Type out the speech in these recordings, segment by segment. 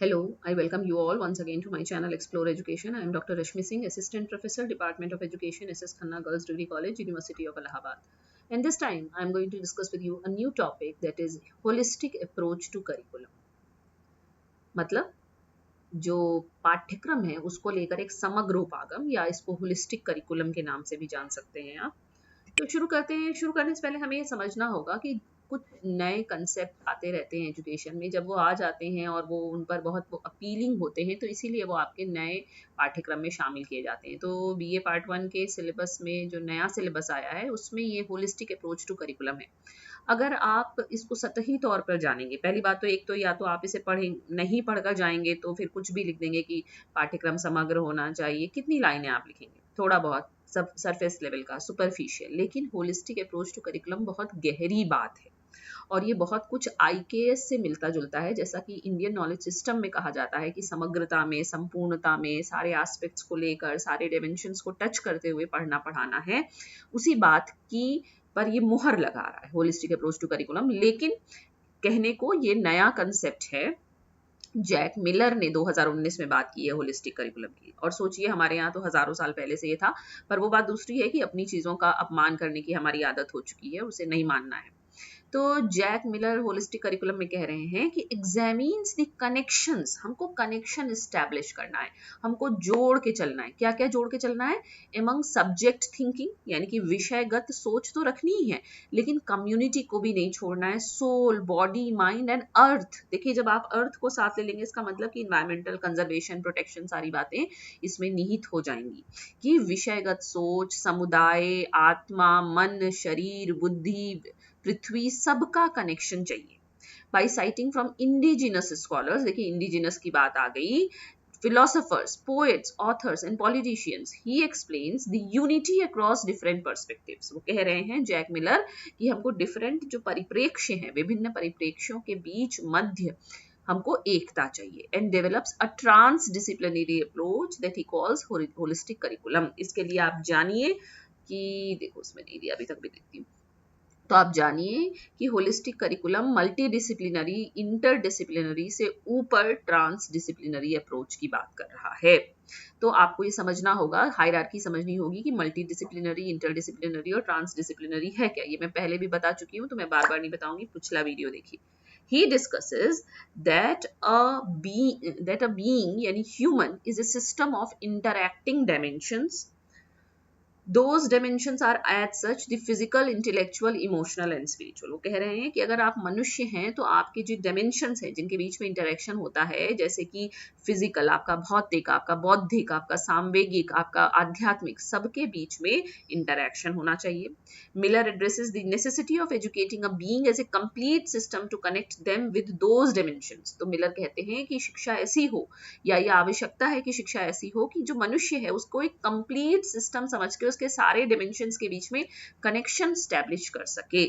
Hello, I welcome you all once again to my channel Explore Education. I am Dr. Rashmi Singh, Assistant Professor, Department of Education, SS Khanna Girls Degree College, University of Allahabad. And this time I am going to discuss with you a new topic, that is holistic approach to curriculum. मतलब जो पाठ्यक्रम है उसको लेकर एक समग्र उपागम या इसको होलिस्टिक करिकुलम के नाम से भी जान सकते हैं आप। तो शुरू करते हैं। शुरू करने से पहले हमें ये समझना होगा कि कुछ नए कंसेप्ट आते रहते हैं एजुकेशन में। जब वो आ जाते हैं और वो उन पर बहुत वो अपीलिंग होते हैं, तो इसीलिए वो आपके नए पाठ्यक्रम में शामिल किए जाते हैं। तो बीए पार्ट 1 के सिलेबस में जो नया सिलेबस आया है उसमें ये होलिस्टिक अप्रोच टू करिकुलम है। अगर आप इसको सतही तौर पर जानेंगे, पहली बात तो एक तो या तो आप इसे पढ़ें, नहीं पढ़कर जाएंगे तो फिर कुछ भी लिख देंगे कि पाठ्यक्रम समग्र होना चाहिए। कितनी लाइनें आप लिखेंगे? थोड़ा बहुत सब सरफेस लेवल का, सुपरफिशियल। लेकिन होलिस्टिक अप्रोच टू करिकुलम बहुत गहरी बात है और ये बहुत कुछ आईकेएस से मिलता जुलता है। जैसा कि इंडियन नॉलेज सिस्टम में कहा जाता है कि समग्रता में, संपूर्णता में, सारे एस्पेक्ट्स को लेकर, सारे डायमेंशंस को टच करते हुए पढ़ना पढ़ाना है, उसी बात की पर ये मुहर लगा रहा है होलिस्टिक अप्रोच टू करिकुलम। लेकिन कहने को ये नया कंसेप्ट है। जैक मिलर ने 2019 में बात की है होलिस्टिक करिकुलम की। और सोचिए, हमारे यहाँ तो हजारों साल पहले से ये था, पर वो बात दूसरी है कि अपनी चीजों का अपमान करने की हमारी आदत हो चुकी है, उसे नहीं मानना है। तो जैक मिलर होलिस्टिक करिकुलम में कह रहे हैं कि एग्जामिन्स द कनेक्शंस, हमको कनेक्शन एस्टैब्लिश करना है, हमको जोड़ के चलना है। क्या क्या जोड़ के चलना है? एमंग सब्जेक्ट थिंकिंग, यानी कि विषयगत सोच तो रखनी ही है, लेकिन कम्युनिटी को भी नहीं छोड़ना है। Soul, body, mind and earth. देखिए, जब आप अर्थ को साथ ले लेंगे, इसका मतलब कि इन्वायरमेंटल कंजर्वेशन, प्रोटेक्शन, सारी बातें इसमें निहित हो जाएंगी। कि विषयगत सोच, समुदाय, आत्मा, मन, शरीर, बुद्धि, पृथ्वी, सबका कनेक्शन चाहिए। By citing from indigenous scholars, देखिए इंडिजिनस की बात आ गई, philosophers, poets, authors and politicians, he explains the unity across different perspectives। वो कह रहे हैं जैक मिलर कि हमको डिफरेंट जो परिप्रेक्ष्य हैं, विभिन्न परिप्रेक्ष्यों के बीच मध्य हमको एकता चाहिए। And develops a transdisciplinary approach that he calls holistic curriculum. इसके लिए आप जानिए कि, देखो उसमें नहीं दिया, अभी तक भी देखती हूँ। तो आप जानिए कि holistic curriculum multi disciplinary, interdisciplinary से ऊपर ट्रांस डिसिप्लिनरी अप्रोच की बात कर रहा है। तो आपको ये समझना होगा, हायरार्की समझनी होगी कि मल्टी डिसिप्लिनरी, इंटरडिसिप्लिनरी और ट्रांस डिसिप्लिनरी है क्या। ये मैं पहले भी बता चुकी हूँ, तो मैं बार बार नहीं बताऊंगी, पिछला वीडियो देखिए। He discusses that a being यानी human is a system of interacting dimensions. Those dimensions are as such the physical, intellectual, emotional and spiritual। वो कह रहे हैं कि अगर आप मनुष्य हैं तो आपके जो dimensions हैं जिनके बीच में इंटरेक्शन होता है, जैसे कि फिजिकल, आपका भौतिक, आपका बौद्धिक, आपका सांवेगिक, आपका आध्यात्मिक, सबके बीच में इंटरेक्शन होना चाहिए। Miller addresses the necessity of educating a being as a complete system to connect them with those dimensions. तो मिलर कहते हैं कि शिक्षा ऐसी हो, या ये आवश्यकता है कि शिक्षा ऐसी हो कि जो मनुष्य है उसको एक कंप्लीट सिस्टम समझ के उसके सारे डिमेंशंस के बीच में कनेक्शन स्टैब्लिश कर सके।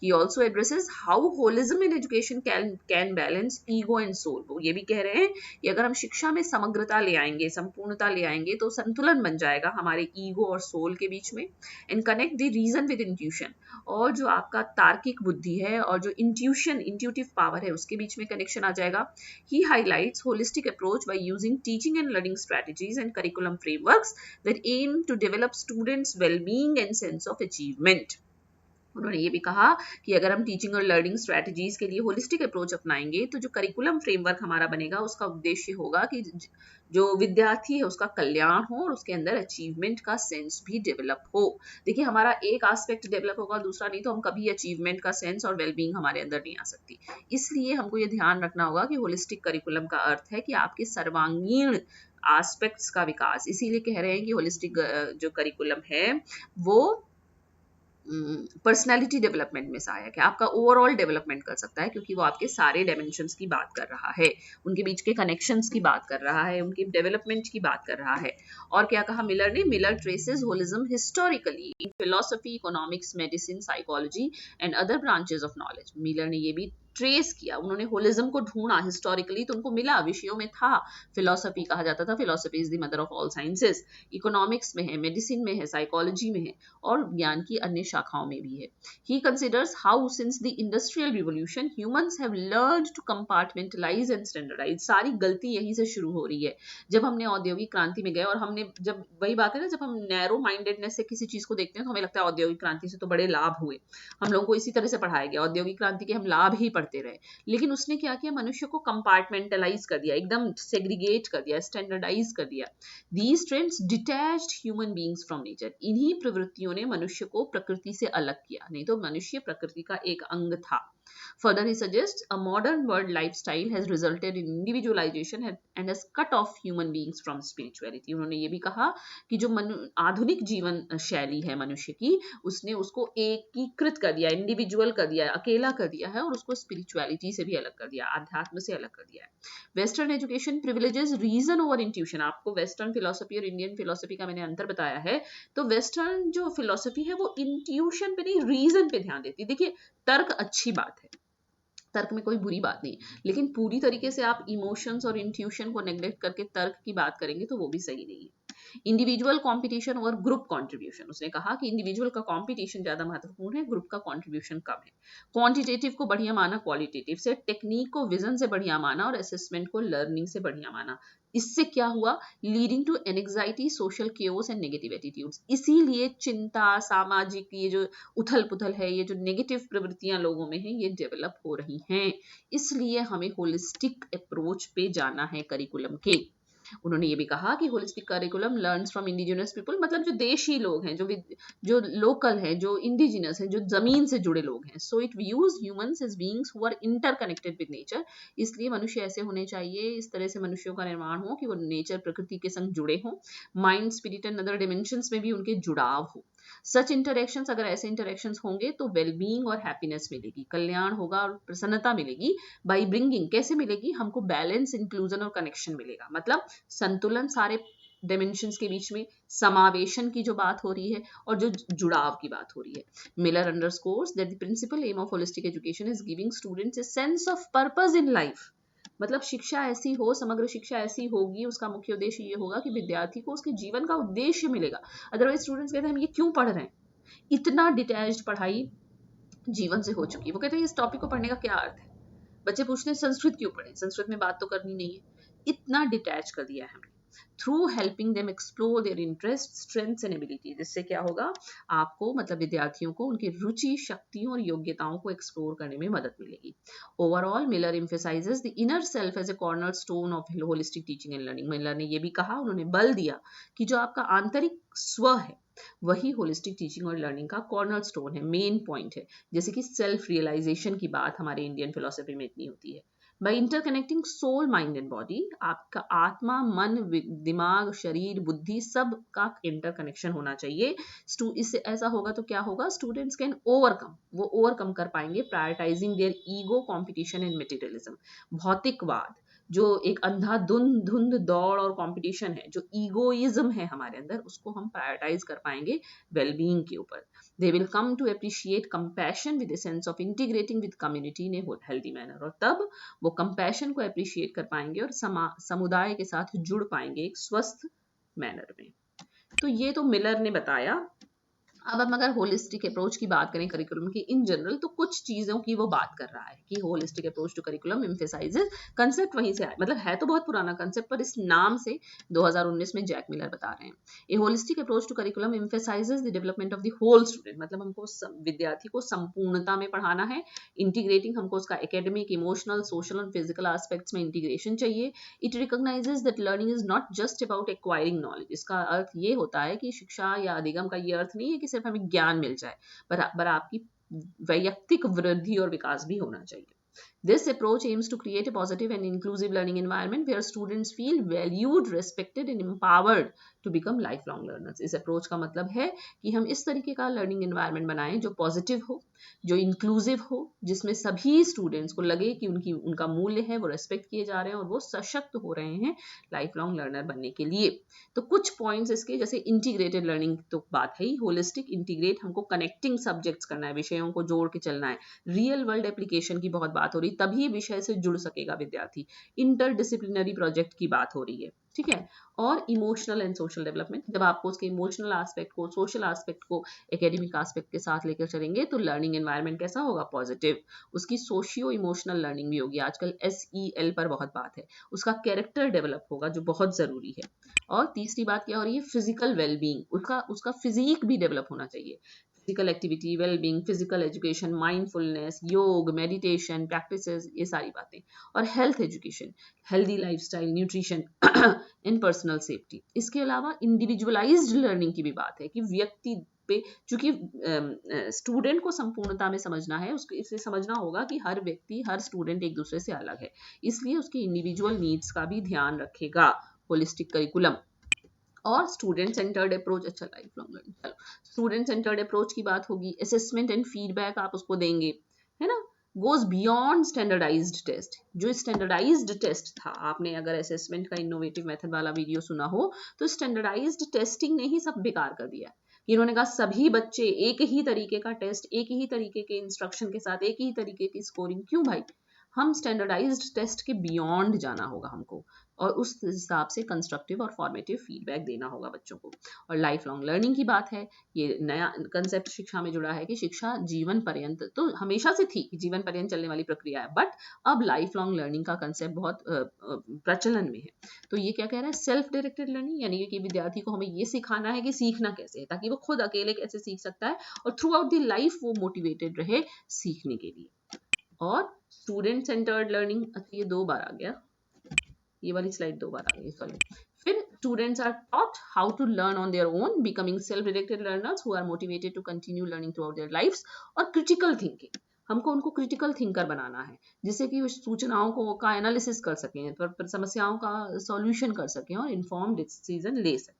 He also addresses how holism in education can balance ego and soul। वो ये भी कह रहे हैं कि अगर हम शिक्षा में समग्रता ले आएंगे, संपूर्णता ले आएंगे, तो संतुलन बन जाएगा हमारे ईगो और सोल के बीच में। And connect the reason with intuition, और जो आपका तार्किक बुद्धि है और जो इंट्यूटिव पावर है, उसके बीच में कनेक्शन आ जाएगा। He highlights holistic approach by using teaching and learning strategies and curriculum frameworks that aim to develop students' well-being and sense of achievement। उन्होंने ये भी कहा कि अगर हम टीचिंग और लर्निंग स्ट्रेटजीज के लिए होलिस्टिक अप्रोच अपनाएंगे, तो जो करिकुलम फ्रेमवर्क हमारा बनेगा उसका उद्देश्य होगा कि जो विद्यार्थी है उसका कल्याण हो और उसके अंदर अचीवमेंट का सेंस भी डेवलप हो। देखिए, हमारा एक एस्पेक्ट डेवलप होगा, दूसरा नहीं, तो हम कभी अचीवमेंट का सेंस और वेलबींग हमारे अंदर नहीं आ सकती। इसलिए हमको ये ध्यान रखना होगा कि होलिस्टिक करिकुलम का अर्थ है कि आपके सर्वांगीण एस्पेक्ट्स का विकास। इसीलिए कह रहे हैं कि होलिस्टिक जो करिकुलम है वो पर्सनैलिटी डेवलपमेंट में सहायक है, आपका ओवरऑल डेवलपमेंट कर सकता है, क्योंकि वो आपके सारे डायमेंशंस की बात कर रहा है, उनके बीच के कनेक्शंस की बात कर रहा है, उनके डेवलपमेंट की बात कर रहा है। और क्या कहा मिलर ने? Miller traces holism historically in philosophy, economics, medicine, psychology and other branches of knowledge. Miller ने ये भी ट्रेस किया, उन्होंने होलिज्म को ढूंढा हिस्टोरिकली, तो उनको मिला, विषयों में था, फिलोसफी कहा जाता था, philosophy is the mother of all sciences, economics में है, मेडिसिन में है, साइकोलॉजी में है, और ज्ञान की अन्य शाखाओं में भी है. He considers how since the industrial revolution humans have learned to compartmentalise and standardise. सारी गलती यहीं से शुरू हो रही है. जब हमने औद्योगिक क्रांति में गए और हमने, जब वही बात है ना, जब हम नैरो माइंडेडनेस से किसी चीज को देखते हैं तो हमें लगता है औद्योगिक क्रांति से तो बड़े लाभ हुए, हम लोगों को इसी तरह से पढ़ाया गया, औद्योगिक क्रांति के हम लाभ ही पढ़ते रहे. लेकिन उसने क्या किया, मनुष्य को कंपार्टमेंटलाइज कर दिया, एकदम सेग्रीगेट कर दिया, स्टैंडर्डाइज कर दिया. These trends detached human beings from nature. इन्हीं प्रवृत्तियों ने मनुष्य को प्रकृति से अलग किया, नहीं तो मनुष्य प्रकृति का एक अंग था. Further, he suggests a modern world lifestyle has resulted in individualization and has cut off human beings from spirituality. उन्होंने ये भी कहा कि जो आधुनिक जीवन शैली है मनुष्य की, उसने उसको एकीकृत कर दिया, इंडिविजुअल कर दिया, अकेला कर दिया है, और उसको स्पिरिचुअलिटी से भी अलग कर दिया, आध्यात्म से अलग कर दिया है. Western education privileges reason over intuition. आपको वेस्टर्न फिलोसफी और इंडियन फिलोसफी का मैंने अंतर बताया है. तो वेस्टर्न जो फिलोसफी है वो इंट्यूशन पे नहीं, रीजन पे ध्यान देती है. देखिए, तर्क अच्छी बात है, तर्क में कोई बुरी बात नहीं, लेकिन पूरी तरीके से आप इमोशंस और इंट्यूशन को नेग्लेक्ट करके तर्क की बात करेंगे तो वो भी सही नहीं है. इंडिविजुअल कंपटीशन और ग्रुप कंट्रीब्यूशन. उसने कहा कि इंडिविजुअल का कंपटीशन ज्यादा महत्वपूर्ण है, ग्रुप का कंट्रीब्यूशन कम है. क्वांटिटेटिव को बढ़िया माना क्वालिटेटिव से, टेक्निक को विजन से बढ़िया माना, और असेसमेंट को लर्निंग से बढ़िया माना. इससे क्या हुआ, leading to anxiety, social chaos and negative attitudes. इसीलिए चिंता, सामाजिक ये जो उथल पुथल है, ये जो नेगेटिव प्रवृत्तियां लोगों में है, ये डेवलप हो रही हैं. इसलिए हमें होलिस्टिक अप्रोच पे जाना है करिकुलम के. उन्होंने ये भी कहा कि holistic curriculum learns from indigenous people, मतलब जो देशी लोग हैं, जो लोकल हैं, जो इंडिजिनस हैं, जो जमीन से जुड़े लोग हैं. So it views humans as beings who are interconnected with nature. इसलिए मनुष्य ऐसे होने चाहिए, इस तरह से मनुष्यों का निर्माण हो कि वो नेचर, प्रकृति के संग जुड़े हों, mind, spirit and other dimensions में भी उनके जुड़ाव हो. सच इंटरेक्शंस, अगर ऐसे इंटरेक्शंस होंगे तो वेलबींग और हैप्पीनेस मिलेगी, कल्याण होगा और प्रसन्नता मिलेगी. बाई ब्रिंगिंग, कैसे मिलेगी, हमको बैलेंस, इंक्लूजन और कनेक्शन मिलेगा. मतलब संतुलन सारे डायमेंशंस के बीच में, समावेशन की जो बात हो रही है और जो जुड़ाव की बात हो रही है. Miller underscores that the principal aim of holistic education is giving students a sense of purpose in life. मतलब शिक्षा ऐसी हो, समग्र शिक्षा ऐसी होगी, उसका मुख्य उद्देश्य ये होगा कि विद्यार्थी को उसके जीवन का उद्देश्य मिलेगा. अदरवाइज स्टूडेंट्स कहते हैं हम ये क्यों पढ़ रहे हैं, इतना डिटैच्ड पढ़ाई जीवन से हो चुकी है. वो कहते हैं इस टॉपिक को पढ़ने का क्या अर्थ है. बच्चे पूछते हैं संस्कृत क्यों पढ़े, संस्कृत में बात तो करनी नहीं है. इतना डिटैच कर दिया है हमने. Through helping them explore their interest, strengths and ability. जिससे क्या होगा, आपको मतलब विद्यार्थियों को उनकी रुचि, शक्तियों और योग्यताओं को एक्सप्लोर करने में मदद मिलेगी. Overall Miller emphasises the inner self as a cornerstone of holistic teaching and learning. Miller ने यह भी कहा, उन्होंने बल दिया कि जो आपका आंतरिक स्व है वही होलिस्टिक टीचिंग और लर्निंग का कॉर्नर स्टोन है, मेन पॉइंट है. जैसे कि सेल्फ रियलाइजेशन की बात हमारे इंडियन फिलोसफी में इतनी होती है. By interconnecting soul, mind and body, आपका आत्मा, मन, दिमाग, शरीर, बुद्धि, सब का इंटरकनेक्शन होना चाहिए. इससे ऐसा होगा तो क्या होगा, स्टूडेंट्स कैन ओवरकम, वो ओवरकम कर पाएंगे prioritising their ego, competition and materialism. भौतिकवाद, जो एक अंधाधुंध दौड़ और कंपटीशन है, जो ईगोइज्म है हमारे अंदर, उसको हम प्रायोरिटाइज कर पाएंगे वेलबींग के ऊपर. They will come to appreciate compassion with a sense of integrating with community in a healthy manner. और तब वो compassion को appreciate कर पाएंगे और समुदाय के साथ जुड़ पाएंगे एक स्वस्थ मैनर में. तो ये तो मिलर ने बताया. अब हम अगर होलिस्टिक अप्रोच की बात करें करिकुलम की इन जनरल, तो कुछ चीजों की वो बात कर रहा है कि holistic approach to curriculum emphasises, concept वहीं से आया, मतलब है तो बहुत पुराना कंसेप्ट, पर इस नाम से 2019 में जैक मिलर बता रहे हैं. A holistic approach to curriculum emphasises the development of the whole student. मतलब हमको विद्यार्थी को संपूर्णता में पढ़ाना है, इंटीग्रेटिंग, हमको उसका एकेडमिक, इमोशनल, सोशल और फिजिकल एस्पेक्ट्स में इंटीग्रेशन चाहिए. It recognises that learning is not just about acquiring knowledge. इसका अर्थ ये होता है कि शिक्षा या अधिगम का ये अर्थ नहीं है कि सिर्फ हमें ज्ञान मिल जाए, पर आपकी वैयक्तिक वृद्धि और विकास भी होना चाहिए. This approach aims to create a positive and inclusive learning environment where students feel valued, respected and empowered to become lifelong learners. इस अप्रोच का मतलब है कि हम इस तरीके का लर्निंग एनवायरनमेंट बनाएं जो पॉजिटिव हो, जो इंक्लूसिव हो, जिसमें सभी स्टूडेंट्स को लगे कि उनका मूल्य है, वो रेस्पेक्ट किए जा रहे हैं और वो सशक्त हो रहे हैं लाइफ लॉन्ग लर्नर बनने के लिए। तो कुछ पॉइंट्स इसके, जैसे इंटीग्रेटेड लर्निंग तो बात है ही, होलिस्टिक इंटीग्रेट, हमको कनेक्टिंग सब्जेक्ट्स करना है, विषयों को जोड़ के चलना है, रियल वर्ल्ड एप्लीकेशन की बहुत बात हो रही, तभी विषय से जुड़ सकेगा विद्यार्थी, इंटरडिसिप्लिनरी प्रोजेक्ट की बात हो रही है, ठीक है। और इमोशनल एंड सोशल डेवलपमेंट, जब आपको उसके इमोशनल एस्पेक्ट को, सोशल एस्पेक्ट को एकेडमिक एस्पेक्ट के साथ लेकर चलेंगे तो लर्निंग एनवायरनमेंट कैसा होगा, पॉजिटिव। उसकी सोशियो इमोशनल लर्निंग भी होगी, आजकल SEL पर बहुत बात है, उसका कैरेक्टर डेवलप होगा जो बहुत जरूरी है। और तीसरी बात क्या हो रही है, फिजिकल वेलबींग, उसका फिजिक भी डेवलप होना चाहिए, physical activity, wellbeing, physical education, mindfulness, योग, मेडिटेशन प्रैक्टिसेस, ये सारी बातें। और health education, healthy lifestyle, nutrition and personal safety. इसके अलावा इंडिविजुअलाइज्ड लर्निंग की भी बात है कि व्यक्ति पे, चूंकि स्टूडेंट को संपूर्णता में समझना है, उसको इसे समझना होगा कि हर व्यक्ति, हर स्टूडेंट एक दूसरे से अलग है, इसलिए उसके इंडिविजुअल नीड्स का भी ध्यान रखेगा होलिस्टिक करिकुलम। और स्टूडेंट सेंटर्ड अप्रोच, अच्छा लाइफ लॉन्ग लर्निंग, चलो स्टूडेंट सेंटर्ड अप्रोच की बात होगी, असेसमेंट एंड फीडबैक आप उसको देंगे, है ना, गोज बियॉन्ड स्टैंडर्डाइज्ड टेस्ट। जो स्टैंडर्डाइज्ड टेस्ट था, आपने अगर असेसमेंट का इनोवेटिव मेथड वाला वीडियो सुना हो, तो स्टैंडर्डाइज्ड टेस्टिंग ने ही सब बेकार कर दिया। इन्होंने कहा सभी बच्चे एक ही तरीके का टेस्ट, एक ही तरीके के इंस्ट्रक्शन के साथ, एक ही तरीके की स्कोरिंग, क्यों भाई, हम स्टैंडर्डाइज्ड टेस्ट के बियॉन्ड जाना होगा हमको, और उस हिसाब से कंस्ट्रक्टिव और फॉर्मेटिव फीडबैक देना होगा बच्चों को। और लाइफ लॉन्ग लर्निंग की बात है, ये नया कंसेप्ट शिक्षा में जुड़ा है कि शिक्षा जीवन पर्यंत, तो हमेशा से थी, जीवन पर्यंत चलने वाली प्रक्रिया है, बट अब लाइफ लॉन्ग लर्निंग का कंसेप्ट बहुत प्रचलन में है। तो ये क्या कह रहा है, सेल्फ डायरेक्टेड लर्निंग, यानी कि विद्यार्थी को हमें ये सिखाना है कि सीखना कैसे है, ताकि वो खुद अकेले कैसे सीख सकता है और थ्रू आउट द लाइफ वो मोटिवेटेड रहे सीखने के लिए। और स्टूडेंट सेंटर्ड लर्निंग, अच्छा ये 2 बार आ गया, ये वाली स्लाइड 2 बार आ गई, सॉरी। फिर students are taught how to learn on their own, becoming self directed learners who are motivated to continue learning throughout their lives. और क्रिटिकल थिंकिंग, हमको उनको क्रिटिकल थिंकर बनाना है, जिससे कि वो सूचनाओं को का एनालिसिस कर सकें, पर समस्याओं का सॉल्यूशन कर सकें और इन्फॉर्म्ड डिसीजन ले सकें।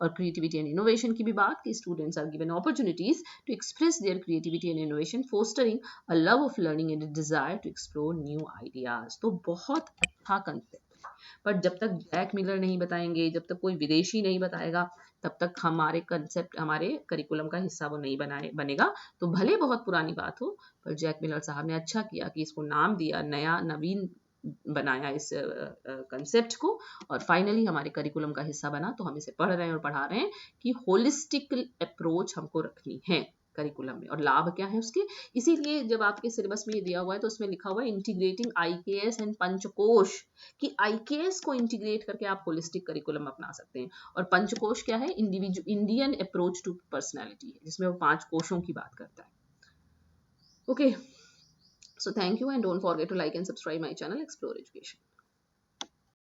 और क्रिएटिविटी एंड इनोवेशन की भी बात, कि students are given opportunities to express their creativity and innovation, fostering a love of learning and a desire to explore new ideas. तो बहुत अच्छा कंसेप्ट, पर जब तक जैक मिलर नहीं बताएंगे, जब तक कोई विदेशी नहीं बताएगा, तब तक हमारे कंसेप्ट, हमारे करिकुलम का हिस्सा वो नहीं बनेगा। तो भले बहुत पुरानी बात हो, पर जैक मिलर साहब ने अच्छा किया कि इसको नाम दिया, नया नवीन बनाया इस कंसेप्ट को, और फाइनली हमारे करिकुलम का हिस्सा बना। तो हम इसे पढ़ रहे हैं और पढ़ा रहे हैं कि होलिस्टिक अप्रोच हमको रखनी है करिकुलम में, और लाभ क्या है उसके। इसीलिए जब आपके सिलेबस में ये दिया हुआ है तो उसमें लिखा हुआ है इंटीग्रेटिंग IKS एंड पंचकोश, कि IKS को इंटीग्रेट करके आप होलिस्टिक करिकुलम अपना सकते हैं। और पंचकोश क्या है, इंडियन अप्रोच टू पर्सनैलिटी है, जिसमें वो 5 कोशों की बात करता है। Okay, so thank you and don't forget to like and subscribe my channel Explore Education.